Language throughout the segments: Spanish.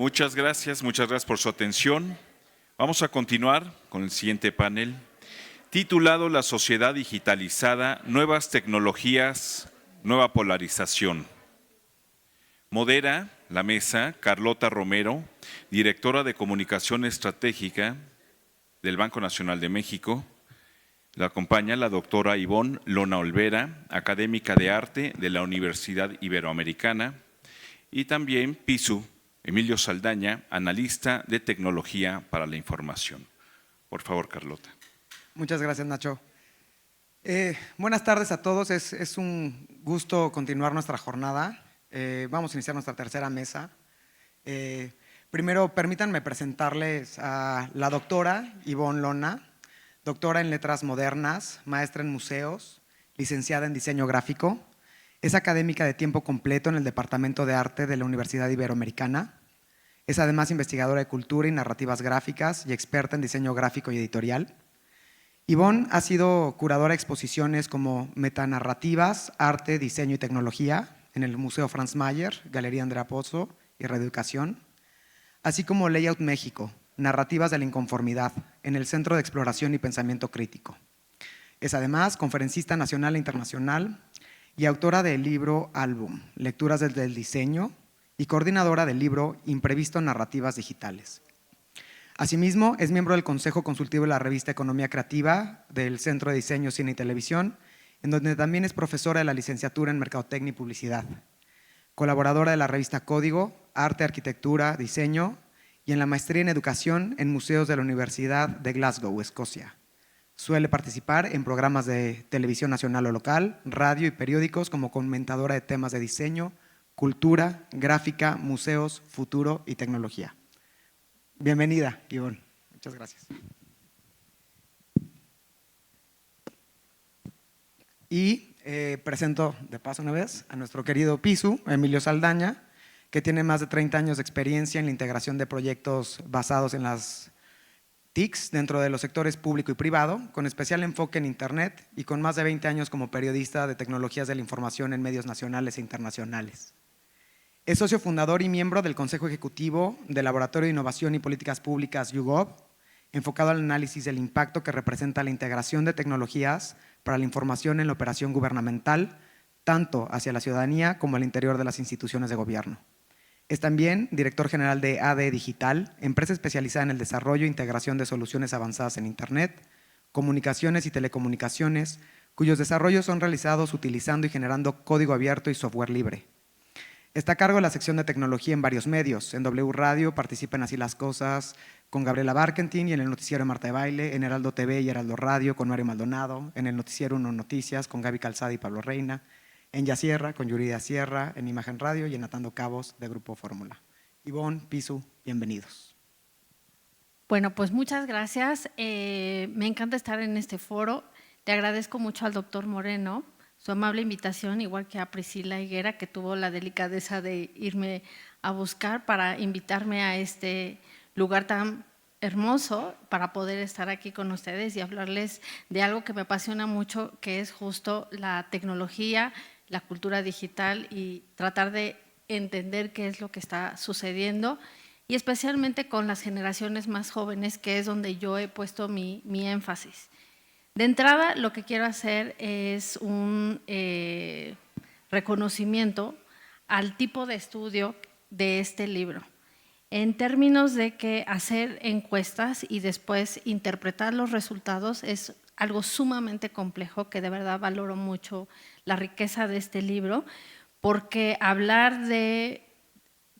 Muchas gracias por su atención. Vamos a continuar con el siguiente panel, titulado La sociedad digitalizada, nuevas tecnologías, nueva polarización. Modera la mesa Carlota Romero, directora de Comunicación Estratégica del Banco Nacional de México. La acompaña la doctora Ivonne Lona Olvera, académica de arte de la Universidad Iberoamericana, y también Pisu Emilio Saldaña, analista de tecnología para la información. Por favor, Carlota. Muchas gracias, Nacho. Buenas tardes a todos. Es un gusto continuar nuestra jornada. Vamos a iniciar nuestra tercera mesa. Primero, permítanme presentarles a la doctora Ivonne Lona, doctora en Letras Modernas, maestra en museos, licenciada en diseño gráfico. Es académica de tiempo completo en el Departamento de Arte de la Universidad Iberoamericana. Es además investigadora de cultura y narrativas gráficas y experta en diseño gráfico y editorial. Ivonne ha sido curadora de exposiciones como Metanarrativas, Arte, Diseño y Tecnología en el Museo Franz Mayer, Galería Andrea Pozzo y Reeducación, así como Layout México, Narrativas de la Inconformidad en el Centro de Exploración y Pensamiento Crítico. Es además conferencista nacional e internacional y autora del libro Álbum, Lecturas desde el Diseño, y coordinadora del libro Imprevisto Narrativas Digitales. Asimismo, es miembro del Consejo Consultivo de la revista Economía Creativa del Centro de Diseño, Cine y Televisión, en donde también es profesora de la licenciatura en Mercadotecnia y Publicidad. Colaboradora de la revista Código, Arte, Arquitectura, Diseño, y en la maestría en Educación en Museos de la Universidad de Glasgow, Escocia. Suele participar en programas de televisión nacional o local, radio y periódicos como comentadora de temas de diseño, cultura, gráfica, museos, futuro y tecnología. Bienvenida, Ivonne. Muchas gracias. Y presento de paso una vez a nuestro querido Pisu, Emilio Saldaña, que tiene más de 30 años de experiencia en la integración de proyectos basados en las TICs dentro de los sectores público y privado, con especial enfoque en Internet y con más de 20 años como periodista de tecnologías de la información en medios nacionales e internacionales. Es socio fundador y miembro del Consejo Ejecutivo del Laboratorio de Innovación y Políticas Públicas YouGov, enfocado al análisis del impacto que representa la integración de tecnologías para la información en la operación gubernamental, tanto hacia la ciudadanía como al interior de las instituciones de gobierno. Es también director general de AD Digital, empresa especializada en el desarrollo e integración de soluciones avanzadas en Internet, comunicaciones y telecomunicaciones, cuyos desarrollos son realizados utilizando y generando código abierto y software libre. Está a cargo de la sección de tecnología en varios medios. En W Radio participa en Así las Cosas con Gabriela Barkentin y en el noticiero Marta de Baile, en Heraldo TV y Heraldo Radio con Mario Maldonado, en el noticiero Uno Noticias con Gaby Calzada y Pablo Reina, en Ya Sierra con Yuridia Sierra, en Imagen Radio y en Atando Cabos de Grupo Fórmula. Ivonne, Pisu, bienvenidos. Bueno, pues muchas gracias. Me encanta estar en este foro. Le agradezco mucho al doctor Moreno su amable invitación, igual que a Priscila Higuera, que tuvo la delicadeza de irme a buscar para invitarme a este lugar tan hermoso para poder estar aquí con ustedes y hablarles de algo que me apasiona mucho, que es justo la tecnología, la cultura digital y tratar de entender qué es lo que está sucediendo y especialmente con las generaciones más jóvenes, que es donde yo he puesto mi énfasis. De entrada, lo que quiero hacer es un reconocimiento al tipo de estudio de este libro, en términos de que hacer encuestas y después interpretar los resultados es algo sumamente complejo, que de verdad valoro mucho la riqueza de este libro, porque hablar de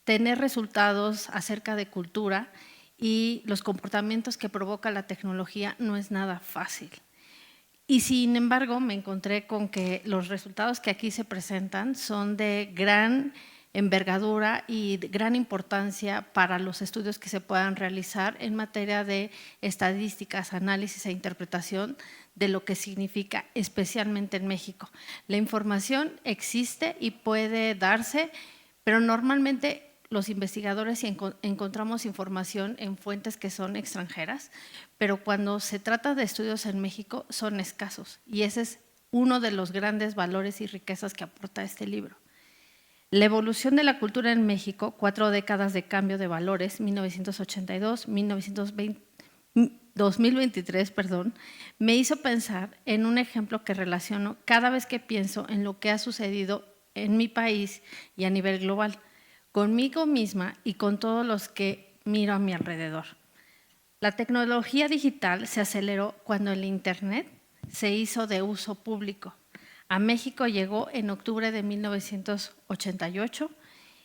tener resultados acerca de cultura y los comportamientos que provoca la tecnología no es nada fácil. Y sin embargo, me encontré con que los resultados que aquí se presentan son de gran envergadura y de gran importancia para los estudios que se puedan realizar en materia de estadísticas, análisis e interpretación de lo que significa especialmente en México. La información existe y puede darse, pero normalmente los investigadores encontramos información en fuentes que son extranjeras, pero cuando se trata de estudios en México son escasos y ese es uno de los grandes valores y riquezas que aporta este libro. La evolución de la cultura en México, 4 décadas de cambio de valores, 1982, 2023, perdón, me hizo pensar en un ejemplo que relaciono cada vez que pienso en lo que ha sucedido en mi país y a nivel global, conmigo misma y con todos los que miro a mi alrededor. La tecnología digital se aceleró cuando el Internet se hizo de uso público. A México llegó en octubre de 1988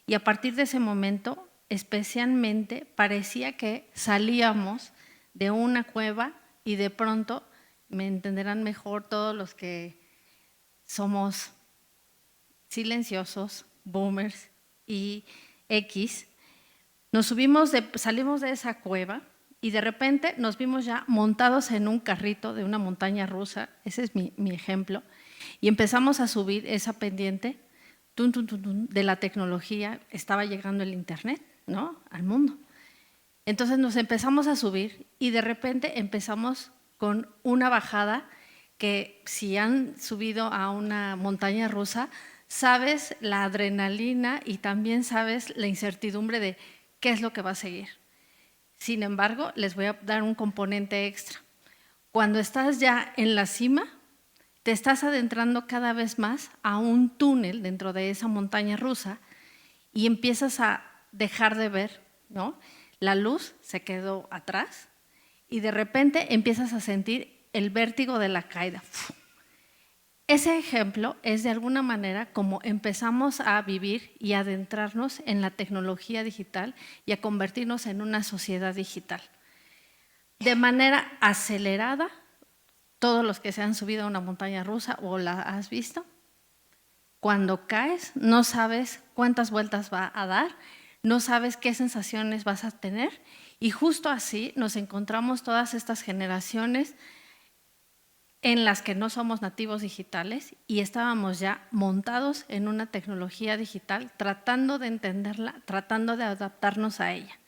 y a partir de ese momento, especialmente, parecía que salíamos de una cueva y de pronto, me entenderán mejor todos los que somos silenciosos, boomers y X, salimos de esa cueva y de repente nos vimos ya montados en un carrito de una montaña rusa, ese es mi ejemplo, y empezamos a subir esa pendiente de la tecnología, estaba llegando el Internet, ¿no?, al mundo. Entonces nos empezamos a subir y de repente empezamos con una bajada que si han subido a una montaña rusa, sabes la adrenalina y también sabes la incertidumbre de qué es lo que va a seguir. Sin embargo, les voy a dar un componente extra. Cuando estás ya en la cima, te estás adentrando cada vez más a un túnel dentro de esa montaña rusa y empiezas a dejar de ver, ¿no? La luz se quedó atrás y de repente empiezas a sentir el vértigo de la caída. Ese ejemplo es de alguna manera como empezamos a vivir y adentrarnos en la tecnología digital y a convertirnos en una sociedad digital. De manera acelerada, todos los que se han subido a una montaña rusa o la has visto, cuando caes no sabes cuántas vueltas va a dar, no sabes qué sensaciones vas a tener y justo así nos encontramos todas estas generaciones en las que no somos nativos digitales y estábamos ya montados en una tecnología digital tratando de entenderla, tratando de adaptarnos a ella.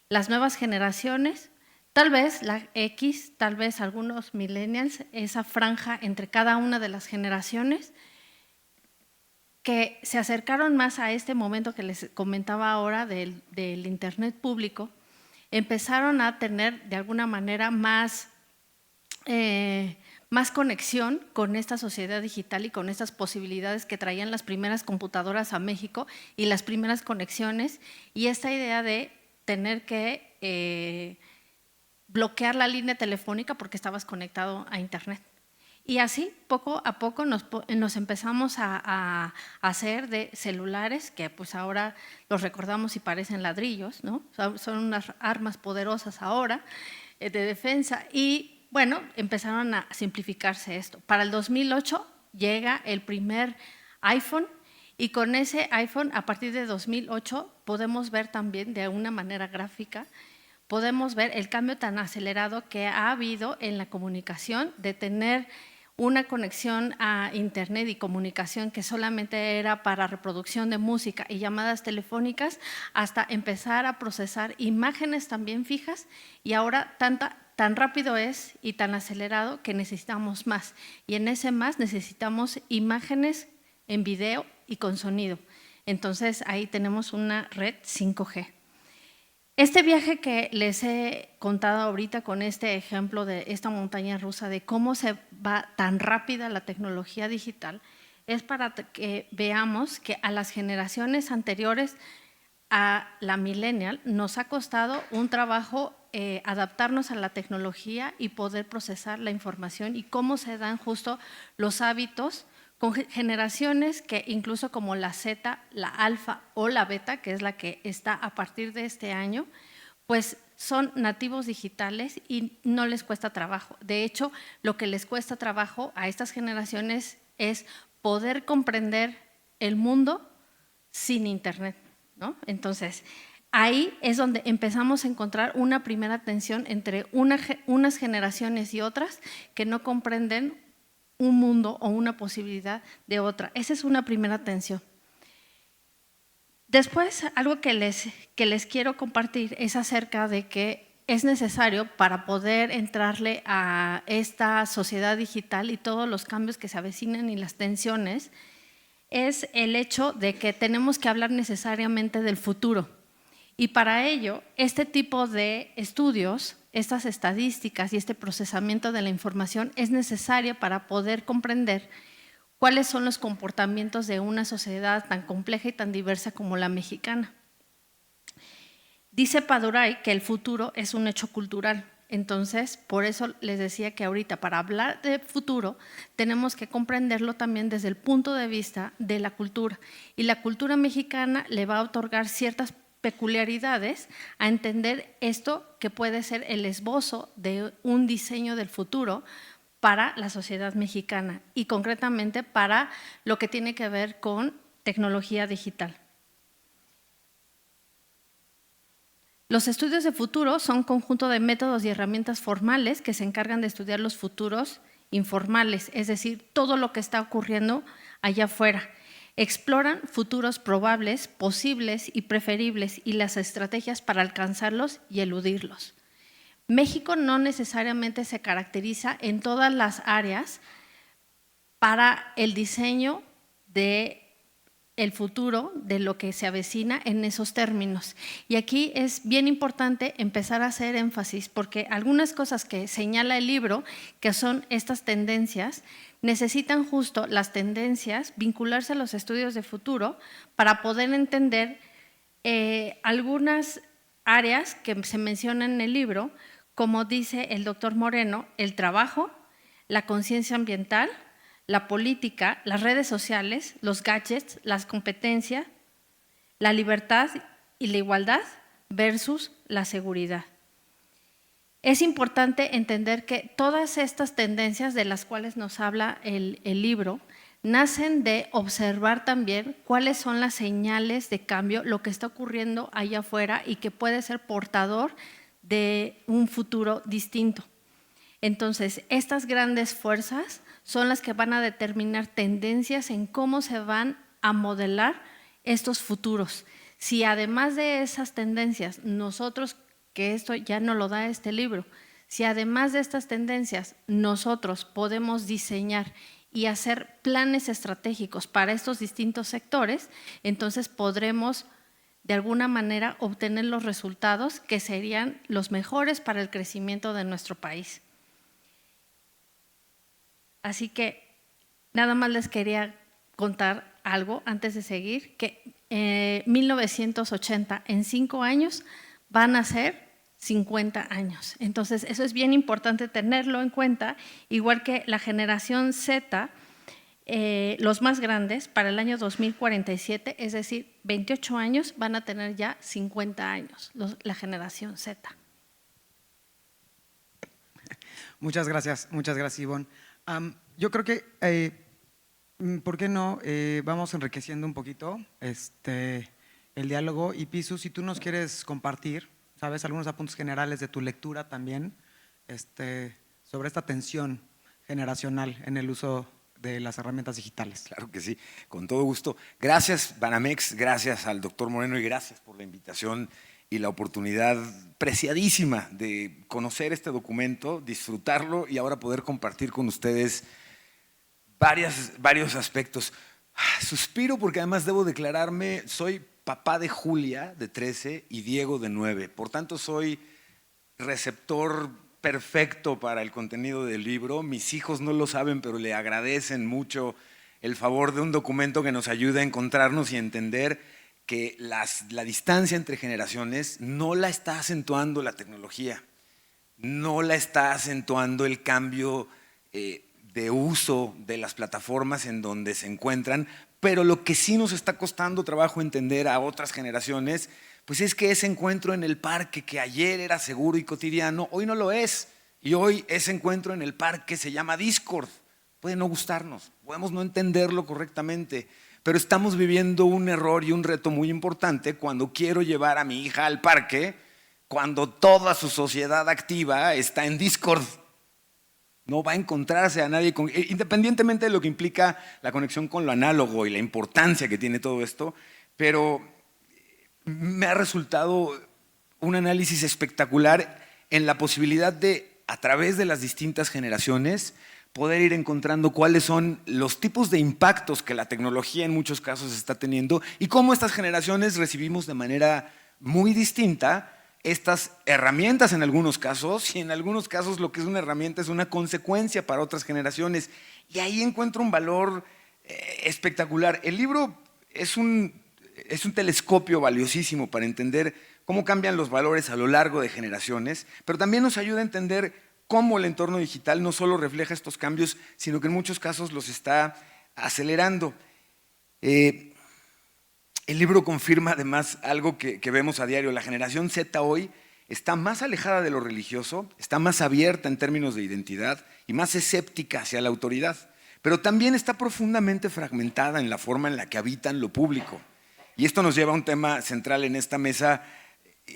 Las nuevas generaciones, tal vez la X, tal vez algunos millennials, esa franja entre cada una de las generaciones que se acercaron más a este momento que les comentaba ahora del Internet público, empezaron a tener de alguna manera más conexión con esta sociedad digital y con estas posibilidades que traían las primeras computadoras a México y las primeras conexiones y esta idea de tener que bloquear la línea telefónica porque estabas conectado a Internet. Y así, poco a poco, nos empezamos a hacer de celulares, que pues ahora los recordamos y parecen ladrillos, ¿no? Son unas armas poderosas ahora de defensa y bueno, empezaron a simplificarse esto. Para el 2008 llega el primer iPhone y con ese iPhone, a partir de 2008, podemos ver también de una manera gráfica, podemos ver el cambio tan acelerado que ha habido en la comunicación de tener una conexión a Internet y comunicación que solamente era para reproducción de música y llamadas telefónicas, hasta empezar a procesar imágenes también fijas y ahora tan rápido es y tan acelerado que necesitamos más. Y en ese más necesitamos imágenes en video y con sonido. Entonces ahí tenemos una red 5G. Este viaje que les he contado ahorita con este ejemplo de esta montaña rusa, de cómo se va tan rápida la tecnología digital, es para que veamos que a las generaciones anteriores a la millennial nos ha costado un trabajo adaptarnos a la tecnología y poder procesar la información y cómo se dan justo los hábitos con generaciones que incluso como la Z, la alfa o la beta, que es la que está a partir de este año, pues son nativos digitales y no les cuesta trabajo. De hecho, lo que les cuesta trabajo a estas generaciones es poder comprender el mundo sin Internet, ¿no? Entonces, ahí es donde empezamos a encontrar una primera tensión entre unas generaciones y otras que no comprenden un mundo o una posibilidad de otra. Esa es una primera tensión. Después, algo que les quiero compartir es acerca de que es necesario para poder entrarle a esta sociedad digital y todos los cambios que se avecinan y las tensiones, es el hecho de que tenemos que hablar necesariamente del futuro. Y para ello, este tipo de estudios, estas estadísticas y este procesamiento de la información es necesario para poder comprender cuáles son los comportamientos de una sociedad tan compleja y tan diversa como la mexicana. Dice Paduray que el futuro es un hecho cultural. Entonces, por eso les decía que ahorita para hablar de futuro tenemos que comprenderlo también desde el punto de vista de la cultura. Y la cultura mexicana le va a otorgar ciertas peculiaridades a entender esto que puede ser el esbozo de un diseño del futuro para la sociedad mexicana y concretamente para lo que tiene que ver con tecnología digital. Los estudios de futuro son un conjunto de métodos y herramientas formales que se encargan de estudiar los futuros informales, es decir, todo lo que está ocurriendo allá afuera. Exploran futuros probables, posibles y preferibles y las estrategias para alcanzarlos y eludirlos. México no necesariamente se caracteriza en todas las áreas para el diseño de el futuro de lo que se avecina en esos términos. Y aquí es bien importante empezar a hacer énfasis porque algunas cosas que señala el libro, que son estas tendencias, necesitan justo las tendencias vincularse a los estudios de futuro para poder entender algunas áreas que se mencionan en el libro, como dice el doctor Moreno, el trabajo, la conciencia ambiental, la política, las redes sociales, los gadgets, las competencias, la libertad y la igualdad versus la seguridad. Es importante entender que todas estas tendencias de las cuales nos habla el libro nacen de observar también cuáles son las señales de cambio, lo que está ocurriendo allá afuera y que puede ser portador de un futuro distinto. Entonces, estas grandes fuerzas son las que van a determinar tendencias en cómo se van a modelar estos futuros. Si además de esas tendencias, nosotros, que esto ya no lo da este libro, si además de estas tendencias nosotros podemos diseñar y hacer planes estratégicos para estos distintos sectores, entonces podremos de alguna manera obtener los resultados que serían los mejores para el crecimiento de nuestro país. Así que nada más les quería contar algo antes de seguir, que 1980, en 5 años, van a ser 50 años. Entonces, eso es bien importante tenerlo en cuenta, igual que la generación Z, los más grandes, para el año 2047, es decir, 28 años, van a tener ya 50 años, la generación Z. Muchas gracias, Ivonne. Yo creo que, ¿por qué no? Vamos enriqueciendo un poquito el diálogo. Y Pisu, si tú nos quieres compartir, ¿sabes? Algunos apuntes generales de tu lectura también, sobre esta tensión generacional en el uso de las herramientas digitales. Claro que sí, con todo gusto. Gracias, Banamex, gracias al doctor Moreno y gracias por la invitación y la oportunidad preciadísima de conocer este documento, disfrutarlo y ahora poder compartir con ustedes varios aspectos. Suspiro porque además debo declararme, soy papá de Julia, de 13, y Diego, de 9. Por tanto, soy receptor perfecto para el contenido del libro. Mis hijos no lo saben, pero le agradecen mucho el favor de un documento que nos ayude a encontrarnos y a entender que la distancia entre generaciones no la está acentuando la tecnología, no la está acentuando el cambio de uso de las plataformas en donde se encuentran, pero lo que sí nos está costando trabajo entender a otras generaciones, pues es que ese encuentro en el parque que ayer era seguro y cotidiano, hoy no lo es. Y hoy ese encuentro en el parque se llama Discord. Puede no gustarnos, podemos no entenderlo correctamente, pero estamos viviendo un error y un reto muy importante cuando quiero llevar a mi hija al parque, cuando toda su sociedad activa está en Discord. No va a encontrarse a nadie, independientemente de lo que implica la conexión con lo análogo y la importancia que tiene todo esto, pero me ha resultado un análisis espectacular en la posibilidad de, a través de las distintas generaciones, poder ir encontrando cuáles son los tipos de impactos que la tecnología en muchos casos está teniendo y cómo estas generaciones recibimos de manera muy distinta estas herramientas en algunos casos, y en algunos casos lo que es una herramienta es una consecuencia para otras generaciones. Y ahí encuentro un valor espectacular. El libro es un telescopio valiosísimo para entender cómo cambian los valores a lo largo de generaciones, pero también nos ayuda a entender cómo el entorno digital no solo refleja estos cambios, sino que en muchos casos los está acelerando. El libro confirma además algo que vemos a diario. La generación Z hoy está más alejada de lo religioso, está más abierta en términos de identidad y más escéptica hacia la autoridad, pero también está profundamente fragmentada en la forma en la que habitan lo público. Y esto nos lleva a un tema central en esta mesa,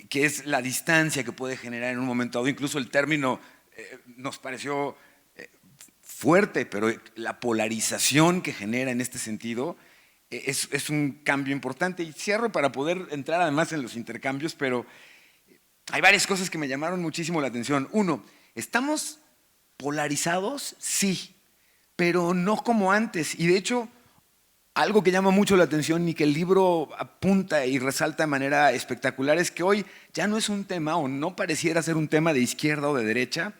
que es la distancia que puede generar en un momento dado. Incluso el término nos pareció fuerte, pero la polarización que genera en este sentido es un cambio importante. Y cierro para poder entrar además en los intercambios, pero hay varias cosas que me llamaron muchísimo la atención. Uno, ¿estamos polarizados? Sí, pero no como antes. Y de hecho, algo que llama mucho la atención y que el libro apunta y resalta de manera espectacular es que hoy ya no es un tema, o no pareciera ser un tema de izquierda o de derecha,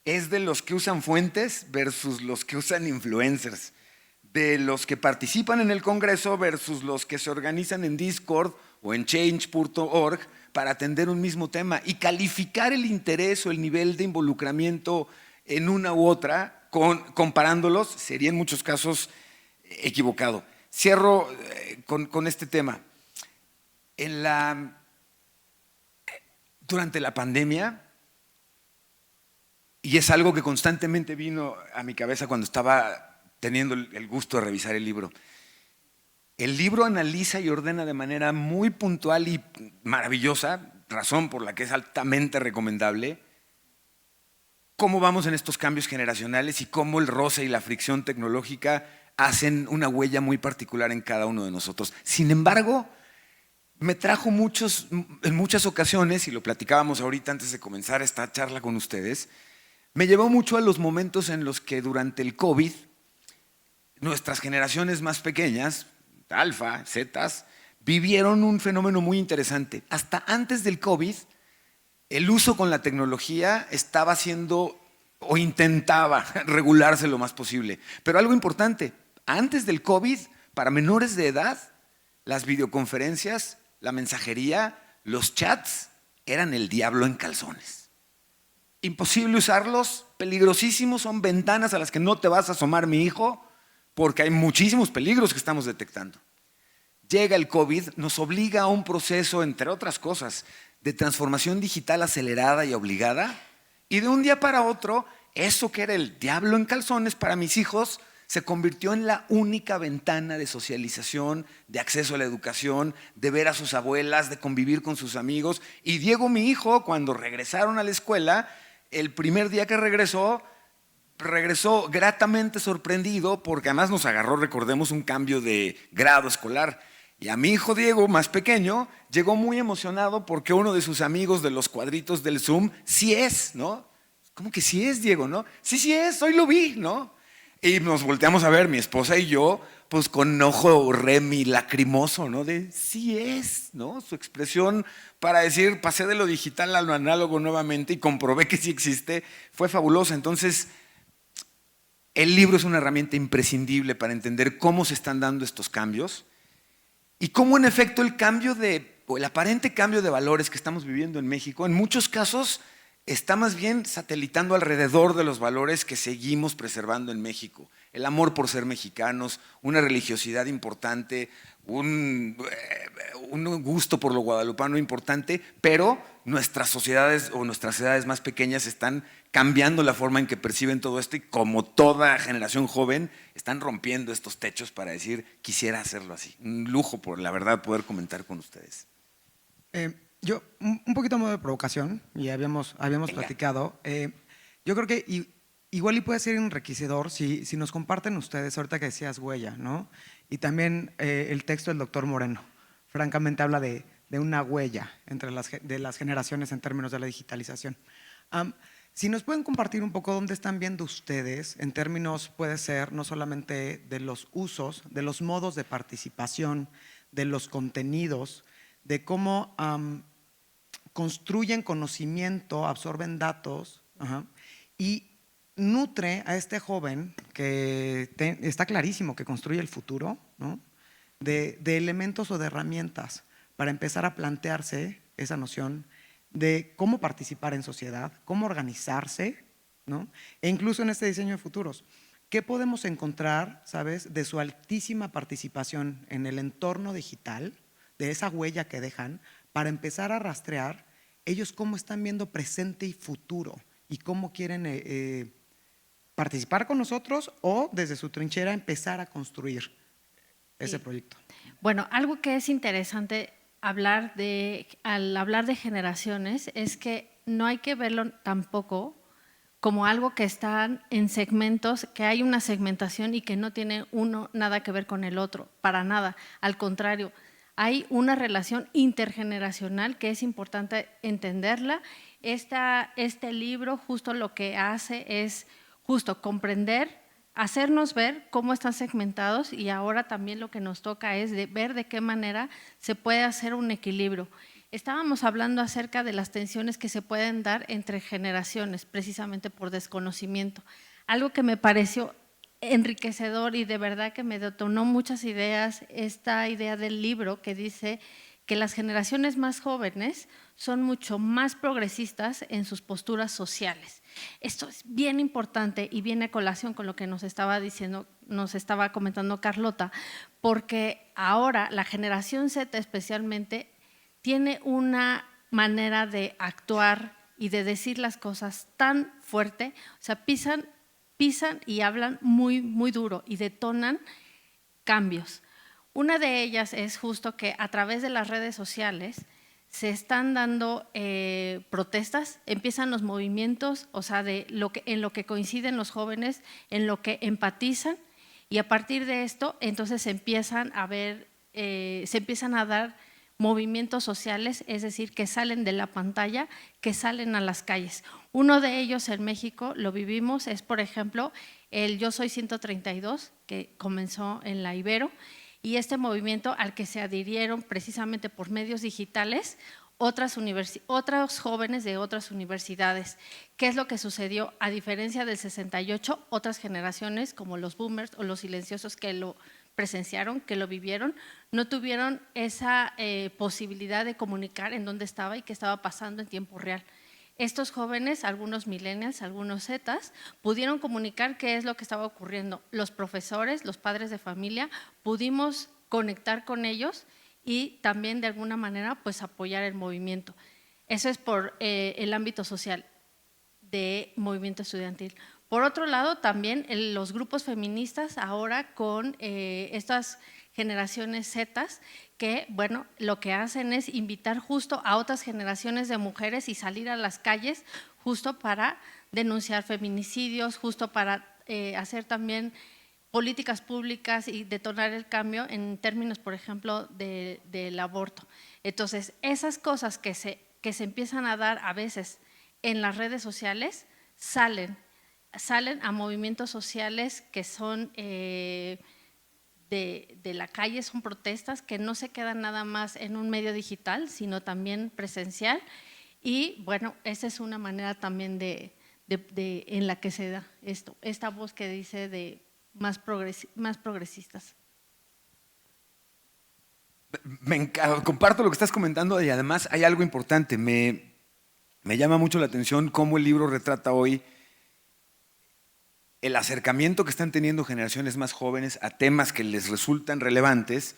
es de los que usan fuentes versus los que usan influencers, de los que participan en el Congreso versus los que se organizan en Discord o en change.org para atender un mismo tema, y calificar el interés o el nivel de involucramiento en una u otra, comparándolos, sería en muchos casos equivocado. Cierro con este tema. Durante la pandemia, y es algo que constantemente vino a mi cabeza cuando estaba teniendo el gusto de revisar el libro analiza y ordena de manera muy puntual y maravillosa, razón por la que es altamente recomendable, cómo vamos en estos cambios generacionales y cómo el roce y la fricción tecnológica hacen una huella muy particular en cada uno de nosotros. Sin embargo, me trajo en muchas ocasiones, y lo platicábamos ahorita antes de comenzar esta charla con ustedes, me llevó mucho a los momentos en los que durante el COVID, nuestras generaciones más pequeñas, alfa, zetas, vivieron un fenómeno muy interesante. Hasta antes del COVID, el uso con la tecnología estaba haciendo o intentaba regularse lo más posible. Pero algo importante, antes del COVID, para menores de edad, las videoconferencias, la mensajería, los chats eran el diablo en calzones. Imposible usarlos, peligrosísimos, son ventanas a las que no te vas a asomar, mi hijo, porque hay muchísimos peligros que estamos detectando. Llega el COVID, nos obliga a un proceso, entre otras cosas, de transformación digital acelerada y obligada, y de un día para otro, eso que era el diablo en calzones para mis hijos se convirtió en la única ventana de socialización, de acceso a la educación, de ver a sus abuelas, de convivir con sus amigos. Y Diego, mi hijo, cuando regresaron a la escuela, el primer día que regresó gratamente sorprendido, porque además nos agarró, recordemos, un cambio de grado escolar. Y a mi hijo Diego, más pequeño, llegó muy emocionado porque uno de sus amigos de los cuadritos del Zoom, sí es, ¿no? ¿Cómo que sí es, Diego, no? Sí es, hoy lo vi, ¿no? Y nos volteamos a ver, mi esposa y yo, pues con ojo lacrimoso, ¿no? De sí es, ¿no? Su expresión para decir, pasé de lo digital a lo análogo nuevamente y comprobé que sí existe, fue fabulosa. Entonces, el libro es una herramienta imprescindible para entender cómo se están dando estos cambios y cómo en efecto el aparente cambio de valores que estamos viviendo en México, en muchos casos, está más bien satelitando alrededor de los valores que seguimos preservando en México. El amor por ser mexicanos, una religiosidad importante, un gusto por lo guadalupano importante, pero nuestras sociedades o nuestras edades más pequeñas están cambiando la forma en que perciben todo esto y como toda generación joven están rompiendo estos techos para decir, quisiera hacerlo así. Un lujo, por la verdad, poder comentar con ustedes. Yo, un poquito a modo de provocación, y habíamos platicado, yo creo que igual y puede ser enriquecedor si nos comparten ustedes, ahorita que decías huella, ¿no? Y también el texto del doctor Moreno, francamente habla de una huella entre las generaciones en términos de la digitalización. Si nos pueden compartir un poco dónde están viendo ustedes, en términos, puede ser, no solamente de los usos, de los modos de participación, de los contenidos, de cómo construyen conocimiento, absorben datos, y nutre a este joven que está clarísimo que construye el futuro, ¿no? de elementos o de herramientas para empezar a plantearse esa noción de cómo participar en sociedad, cómo organizarse, ¿no? E incluso en este diseño de futuros. ¿Qué podemos encontrar, sabes, de su altísima participación en el entorno digital, de esa huella que dejan, para empezar a rastrear ellos cómo están viendo presente y futuro y cómo quieren participar con nosotros o desde su trinchera empezar a construir ese proyecto? Bueno, algo que es interesante al hablar de generaciones es que no hay que verlo tampoco como algo que están en segmentos, que hay una segmentación y que no tiene uno nada que ver con el otro, para nada. Al contrario, hay una relación intergeneracional que es importante entenderla. Este libro justo lo que hace es justo comprender, hacernos ver cómo están segmentados, y ahora también lo que nos toca es ver de qué manera se puede hacer un equilibrio. Estábamos hablando acerca de las tensiones que se pueden dar entre generaciones, precisamente por desconocimiento. Algo que me pareció enriquecedor y de verdad que me detonó muchas ideas, esta idea del libro que dice que las generaciones más jóvenes son mucho más progresistas en sus posturas sociales. Esto es bien importante y viene a colación con lo que nos estaba comentando Carlota, porque ahora la generación Z especialmente tiene una manera de actuar y de decir las cosas tan fuerte, o sea, pisan y hablan muy, muy duro y detonan cambios. Una de ellas es justo que a través de las redes sociales se están dando protestas, empiezan los movimientos, o sea, en lo que coinciden los jóvenes, en lo que empatizan, y a partir de esto entonces se empiezan a dar movimientos sociales, es decir, que salen de la pantalla, que salen a las calles. Uno de ellos en México, lo vivimos, es por ejemplo el Yo Soy 132, que comenzó en la Ibero, y este movimiento al que se adhirieron precisamente por medios digitales otros jóvenes de otras universidades. ¿Qué es lo que sucedió? A diferencia del 68, otras generaciones como los boomers o los silenciosos que lo presenciaron, que lo vivieron, no tuvieron esa posibilidad de comunicar en dónde estaba y qué estaba pasando en tiempo real. Estos jóvenes, algunos millennials, algunos zetas, pudieron comunicar qué es lo que estaba ocurriendo. Los profesores, los padres de familia, pudimos conectar con ellos y también de alguna manera pues apoyar el movimiento. Eso es por el ámbito social de movimiento estudiantil. Por otro lado, también los grupos feministas ahora con estas generaciones Zetas que, bueno, lo que hacen es invitar justo a otras generaciones de mujeres y salir a las calles justo para denunciar feminicidios, justo para hacer también políticas públicas y detonar el cambio en términos, por ejemplo, del aborto. Entonces, esas cosas que se empiezan a dar a veces en las redes sociales salen a movimientos sociales que son de la calle, son protestas que no se quedan nada más en un medio digital, sino también presencial. Y bueno, esa es una manera también en la que se da esta voz que dice de más progresistas. Comparto lo que estás comentando y además hay algo importante. Me llama mucho la atención cómo el libro retrata hoy el acercamiento que están teniendo generaciones más jóvenes a temas que les resultan relevantes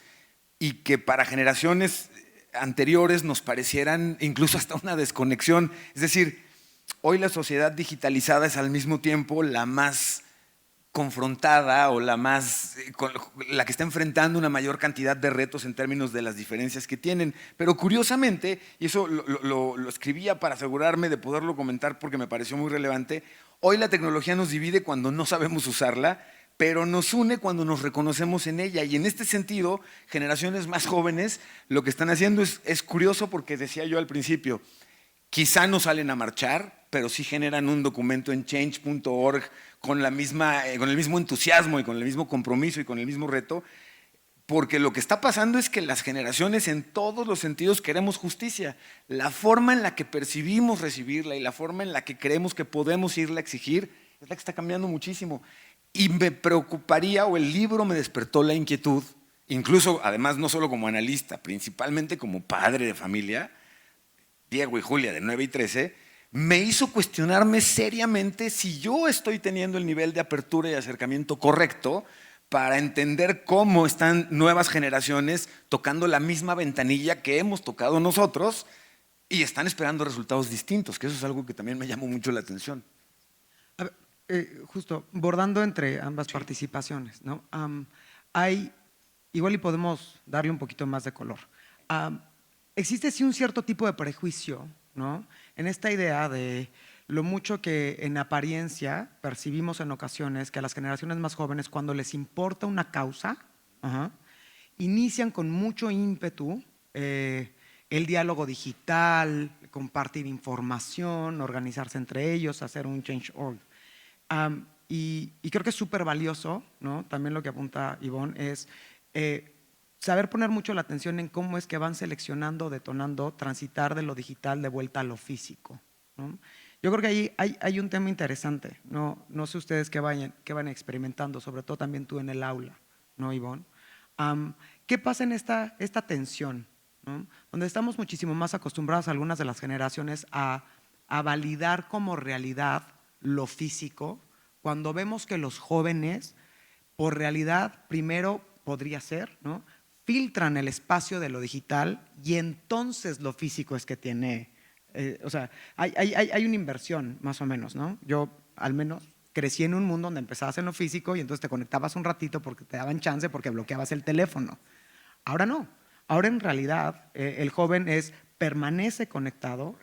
y que para generaciones anteriores nos parecieran incluso hasta una desconexión. Es decir, hoy la sociedad digitalizada es al mismo tiempo la más confrontada o la que está enfrentando una mayor cantidad de retos en términos de las diferencias que tienen. Pero curiosamente, y eso lo escribía para asegurarme de poderlo comentar porque me pareció muy relevante, hoy la tecnología nos divide cuando no sabemos usarla, pero nos une cuando nos reconocemos en ella. Y en este sentido, generaciones más jóvenes lo que están haciendo es curioso porque decía yo al principio, quizá no salen a marchar, pero sí generan un documento en change.org con el mismo entusiasmo y con el mismo compromiso y con el mismo reto, porque lo que está pasando es que las generaciones en todos los sentidos queremos justicia. La forma en la que percibimos recibirla y la forma en la que creemos que podemos irla a exigir es la que está cambiando muchísimo. Y me preocuparía, o el libro me despertó la inquietud, incluso además no solo como analista, principalmente como padre de familia, Diego y Julia de 9 y 13, me hizo cuestionarme seriamente si yo estoy teniendo el nivel de apertura y acercamiento correcto para entender cómo están nuevas generaciones tocando la misma ventanilla que hemos tocado nosotros y están esperando resultados distintos, que eso es algo que también me llamó mucho la atención. A ver, justo, bordando entre ambas participaciones, ¿no? Igual y podemos darle un poquito más de color. Existe sí un cierto tipo de prejuicio, ¿no? En esta idea de lo mucho que en apariencia percibimos en ocasiones que a las generaciones más jóvenes, cuando les importa una causa, inician con mucho ímpetu el diálogo digital, compartir información, organizarse entre ellos, hacer un change.org. Y creo que es súper valioso, ¿no? También lo que apunta Ivonne es saber poner mucho la atención en cómo es que van seleccionando, detonando, transitar de lo digital de vuelta a lo físico, ¿no? Yo creo que ahí hay un tema interesante, no sé ustedes qué van experimentando, sobre todo también tú en el aula, ¿no, Ivonne? ¿Qué pasa en esta tensión, ¿no? Donde estamos muchísimo más acostumbrados algunas de las generaciones a validar como realidad lo físico, cuando vemos que los jóvenes, por realidad, primero podría ser, ¿no?, filtran el espacio de lo digital y entonces lo físico es que tiene… o sea, hay una inversión más o menos, ¿no? Yo al menos crecí en un mundo donde empezabas en lo físico y entonces te conectabas un ratito porque te daban chance, porque bloqueabas el teléfono. Ahora no. Ahora en realidad el joven permanece conectado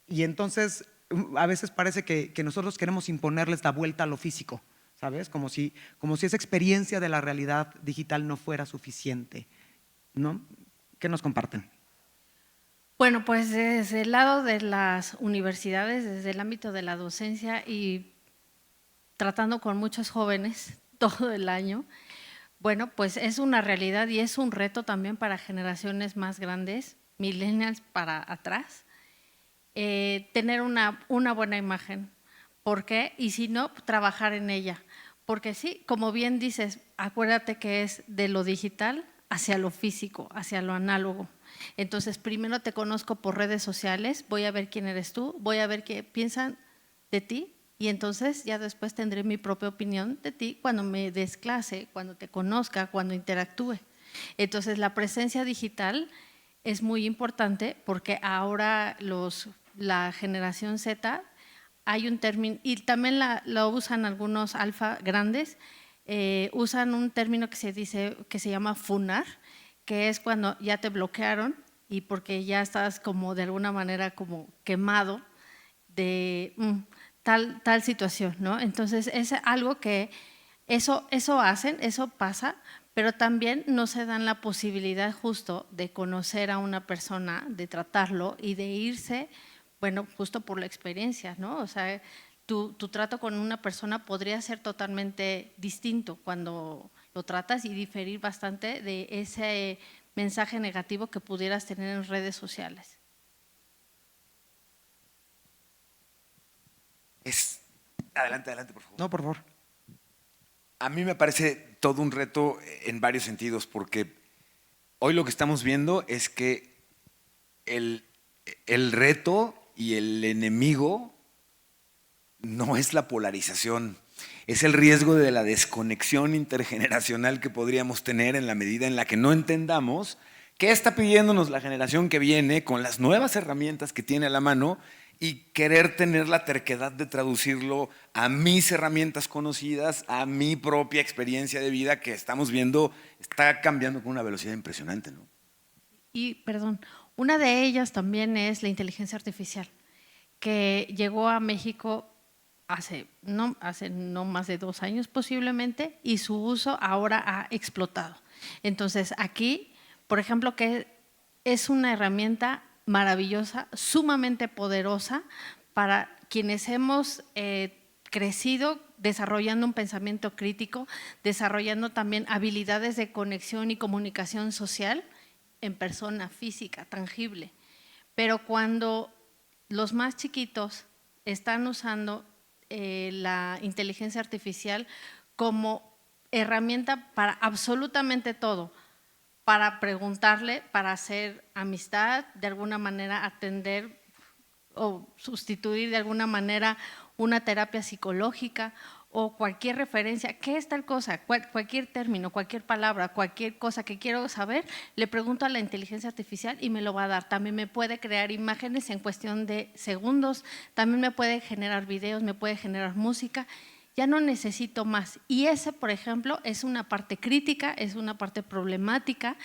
y entonces a veces parece que nosotros queremos imponerles la vuelta a lo físico, ¿sabes? Como si esa experiencia de la realidad digital no fuera suficiente, ¿no? ¿Qué nos comparten? Bueno, pues desde el lado de las universidades, desde el ámbito de la docencia y tratando con muchos jóvenes todo el año, bueno, pues es una realidad y es un reto también para generaciones más grandes, millennials para atrás, tener una buena imagen. ¿Por qué? Y si no, trabajar en ella. Porque sí, como bien dices, acuérdate que es de lo digital hacia lo físico, hacia lo análogo. Entonces, primero te conozco por redes sociales, voy a ver quién eres tú, voy a ver qué piensan de ti y entonces ya después tendré mi propia opinión de ti cuando me des clase, cuando te conozca, cuando interactúe. Entonces, la presencia digital es muy importante porque ahora la generación Z, hay un término, y también lo usan algunos alfa grandes, usan un término que se llama funar, que es cuando ya te bloquearon y porque ya estás como de alguna manera como quemado de tal situación, ¿no? Entonces es algo que eso hacen, eso pasa, pero también no se dan la posibilidad justo de conocer a una persona, de tratarlo y de irse, bueno, justo por la experiencia, ¿no? O sea, tu trato con una persona podría ser totalmente distinto cuando lo tratas y diferir bastante de ese mensaje negativo que pudieras tener en redes sociales. Adelante, por favor. No, por favor. A mí me parece todo un reto en varios sentidos, porque hoy lo que estamos viendo es que el reto y el enemigo no es la polarización, es el riesgo de la desconexión intergeneracional que podríamos tener en la medida en la que no entendamos qué está pidiéndonos la generación que viene con las nuevas herramientas que tiene a la mano y querer tener la terquedad de traducirlo a mis herramientas conocidas, a mi propia experiencia de vida que estamos viendo está cambiando con una velocidad impresionante, ¿no? Y, perdón, una de ellas también es la inteligencia artificial, que llegó a México hace no más de 2 años posiblemente, y su uso ahora ha explotado. Entonces, aquí, por ejemplo, que es una herramienta maravillosa, sumamente poderosa para quienes hemos crecido desarrollando un pensamiento crítico, desarrollando también habilidades de conexión y comunicación social en persona, física, tangible. Pero cuando los más chiquitos están usando la inteligencia artificial como herramienta para absolutamente todo, para preguntarle, para hacer amistad, de alguna manera atender o sustituir de alguna manera una terapia psicológica o cualquier referencia, ¿qué es tal cosa? Cualquier término, cualquier palabra, cualquier cosa que quiero saber, le pregunto a la inteligencia artificial y me lo va a dar. También me puede crear imágenes en cuestión de segundos, también me puede generar videos, me puede generar música. Ya no necesito más. Y ese, por ejemplo, es una parte crítica, es una parte problemática,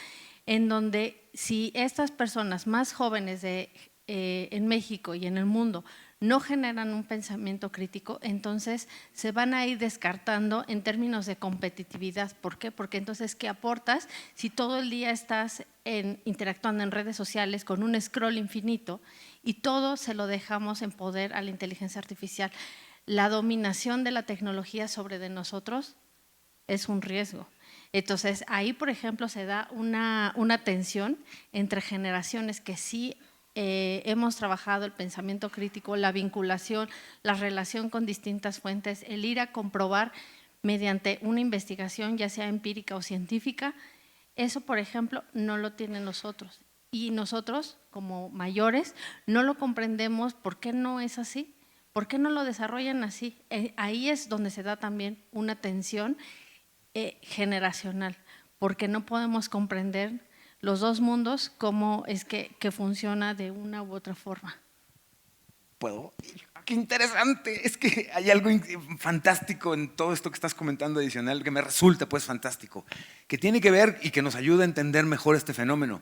en donde si estas personas más jóvenes en México y en el mundo no generan un pensamiento crítico, entonces se van a ir descartando en términos de competitividad. ¿Por qué? Porque entonces, ¿qué aportas si todo el día estás interactuando en redes sociales con un scroll infinito y todo se lo dejamos en poder a la inteligencia artificial? La dominación de la tecnología sobre de nosotros es un riesgo. Entonces, ahí, por ejemplo, se da una tensión entre generaciones que sí hemos trabajado el pensamiento crítico, la vinculación, la relación con distintas fuentes, el ir a comprobar mediante una investigación, ya sea empírica o científica. Eso, por ejemplo, no lo tienen nosotros. Y nosotros, como mayores, no lo comprendemos. ¿Por qué no es así? ¿Por qué no lo desarrollan así? Ahí es donde se da también una tensión generacional, porque no podemos comprender los dos mundos, cómo es que funciona de una u otra forma. ¿Puedo? ¡Qué interesante! Es que hay algo fantástico en todo esto que estás comentando adicional, que me resulta pues fantástico, que tiene que ver y que nos ayuda a entender mejor este fenómeno.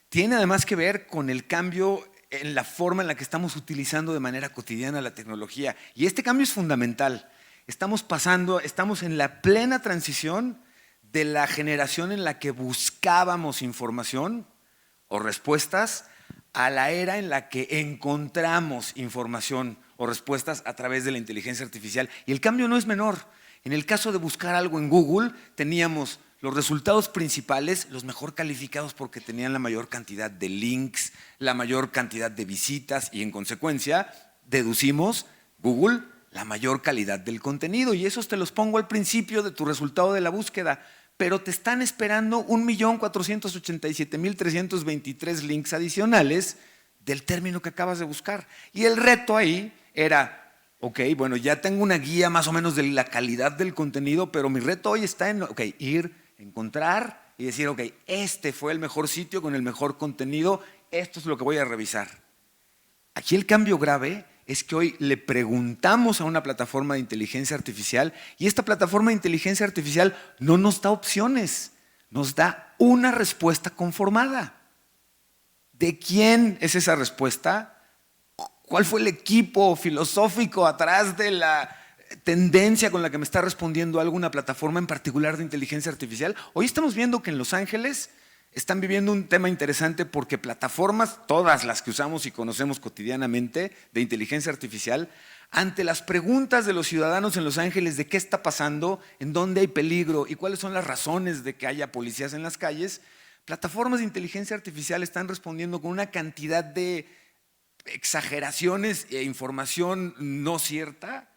Tiene además que ver con el cambio en la forma en la que estamos utilizando de manera cotidiana la tecnología. Y este cambio es fundamental. Estamos en la plena transición de la generación en la que buscábamos información o respuestas a la era en la que encontramos información o respuestas a través de la inteligencia artificial. Y el cambio no es menor. En el caso de buscar algo en Google, teníamos los resultados principales, los mejor calificados porque tenían la mayor cantidad de links, la mayor cantidad de visitas y en consecuencia deducimos, Google, la mayor calidad del contenido. Y esos te los pongo al principio de tu resultado de la búsqueda. Pero te están esperando 1.487.323 links adicionales del término que acabas de buscar. Y el reto ahí era, ok, bueno, ya tengo una guía más o menos de la calidad del contenido, pero mi reto hoy está en encontrar y decir, ok, este fue el mejor sitio con el mejor contenido, esto es lo que voy a revisar. Aquí el cambio grave es que hoy le preguntamos a una plataforma de inteligencia artificial y esta plataforma de inteligencia artificial no nos da opciones, nos da una respuesta conformada. ¿De quién es esa respuesta? ¿Cuál fue el equipo filosófico atrás de la tendencia con la que me está respondiendo alguna plataforma en particular de inteligencia artificial? Hoy estamos viendo que en Los Ángeles están viviendo un tema interesante porque plataformas, todas las que usamos y conocemos cotidianamente de inteligencia artificial, ante las preguntas de los ciudadanos en Los Ángeles de qué está pasando, en dónde hay peligro y cuáles son las razones de que haya policías en las calles, plataformas de inteligencia artificial están respondiendo con una cantidad de exageraciones e información no cierta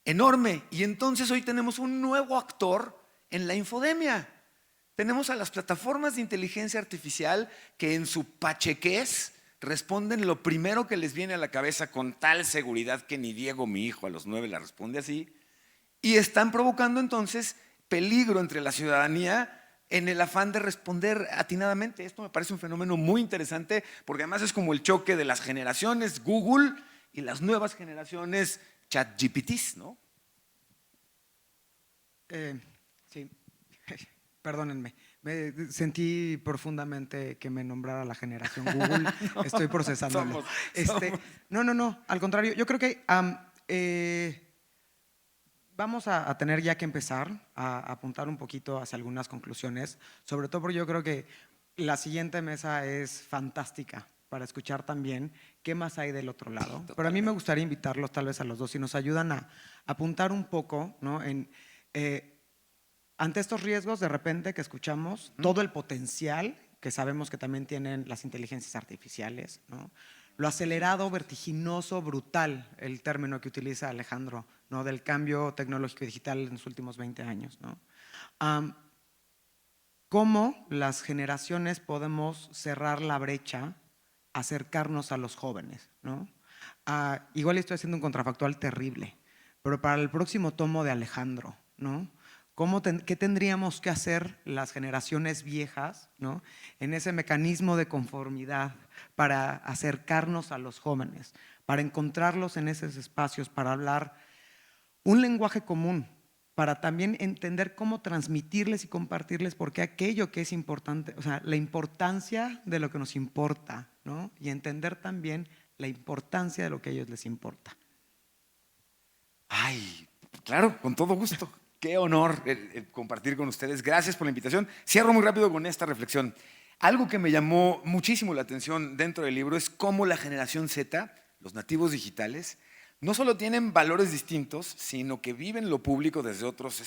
enorme. Y entonces hoy tenemos un nuevo actor en la infodemia. Tenemos a las plataformas de inteligencia artificial que en su pachequez responden lo primero que les viene a la cabeza con tal seguridad que ni Diego, mi hijo, a los 9 la responde así, y están provocando entonces peligro entre la ciudadanía en el afán de responder atinadamente. Esto me parece un fenómeno muy interesante porque además es como el choque de las generaciones Google y las nuevas generaciones ChatGPTs, ¿no? Sí. Perdónenme, me sentí profundamente que me nombrara la generación Google. Estoy procesándolo. No, al contrario, yo creo que vamos a tener ya que empezar a apuntar un poquito hacia algunas conclusiones, sobre todo porque yo creo que la siguiente mesa es fantástica para escuchar también qué más hay del otro lado. Pero a mí me gustaría invitarlos tal vez a los dos, si nos ayudan a apuntar un poco, ¿no? Ante estos riesgos de repente que escuchamos, todo el potencial que sabemos que también tienen las inteligencias artificiales, ¿no? Lo acelerado, vertiginoso, brutal, el término que utiliza Alejandro, ¿no? Del cambio tecnológico y digital en los últimos 20 años, ¿no? ¿Cómo las generaciones podemos cerrar la brecha, acercarnos a los jóvenes, ¿no? Igual estoy haciendo un contrafactual terrible, pero para el próximo tomo de Alejandro, ¿no? ¿Qué tendríamos que hacer las generaciones viejas, ¿no? En ese mecanismo de conformidad para acercarnos a los jóvenes, para encontrarlos en esos espacios, para hablar un lenguaje común, para también entender cómo transmitirles y compartirles por qué aquello que es importante, o sea, la importancia de lo que nos importa, ¿no? Y entender también la importancia de lo que a ellos les importa. Ay, claro, con todo gusto. Qué honor el compartir con ustedes. Gracias por la invitación. Cierro muy rápido con esta reflexión. Algo que me llamó muchísimo la atención dentro del libro es cómo la generación Z, los nativos digitales, no solo tienen valores distintos, sino que viven lo público desde otros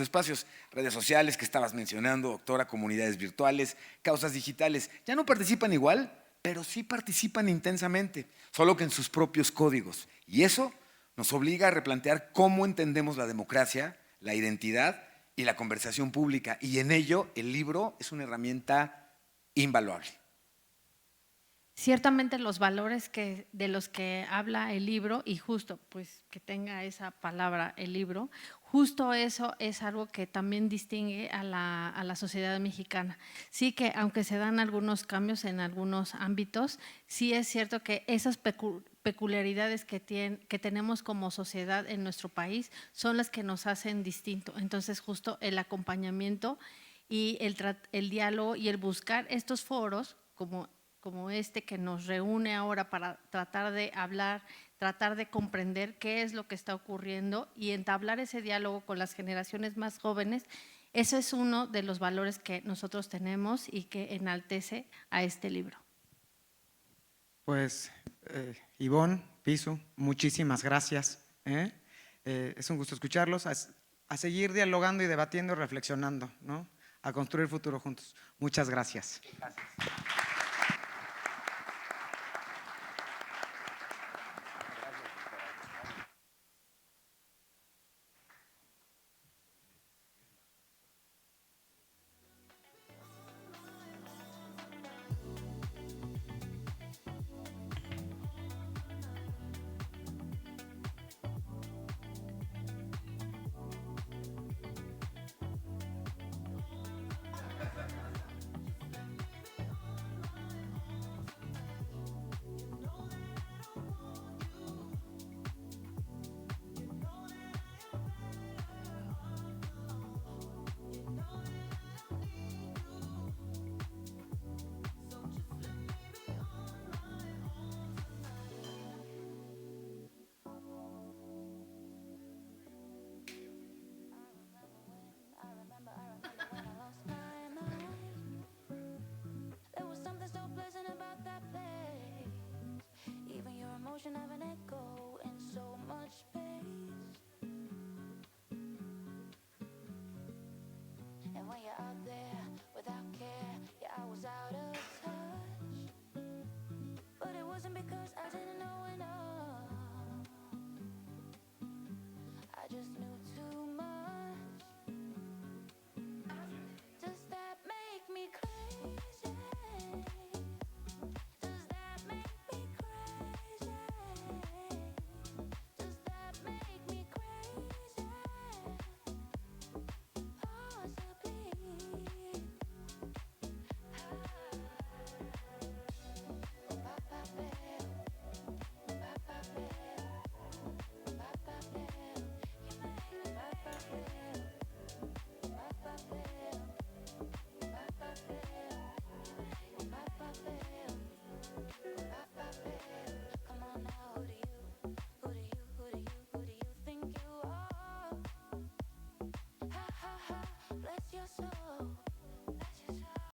espacios, redes sociales que estabas mencionando, doctora, comunidades virtuales, causas digitales. Ya no participan igual, pero sí participan intensamente, solo que en sus propios códigos. Y eso nos obliga a replantear cómo entendemos la democracia, la identidad y la conversación pública. Y en ello el libro es una herramienta invaluable. Ciertamente los valores de los que habla el libro, y justo pues que tenga esa palabra el libro, justo eso es algo que también distingue a la sociedad mexicana. Sí que aunque se dan algunos cambios en algunos ámbitos, sí es cierto que esas peculiaridades que tenemos como sociedad en nuestro país son las que nos hacen distinto. Entonces justo el acompañamiento y el diálogo y el buscar estos foros como este que nos reúne ahora para tratar de hablar, tratar de comprender qué es lo que está ocurriendo y entablar ese diálogo con las generaciones más jóvenes, ese es uno de los valores que nosotros tenemos y que enaltece a este libro. Pues, Ivonne, Pisu, muchísimas gracias. Es un gusto escucharlos, a seguir dialogando y debatiendo y reflexionando, ¿no? A construir futuro juntos. Muchas gracias. Gracias.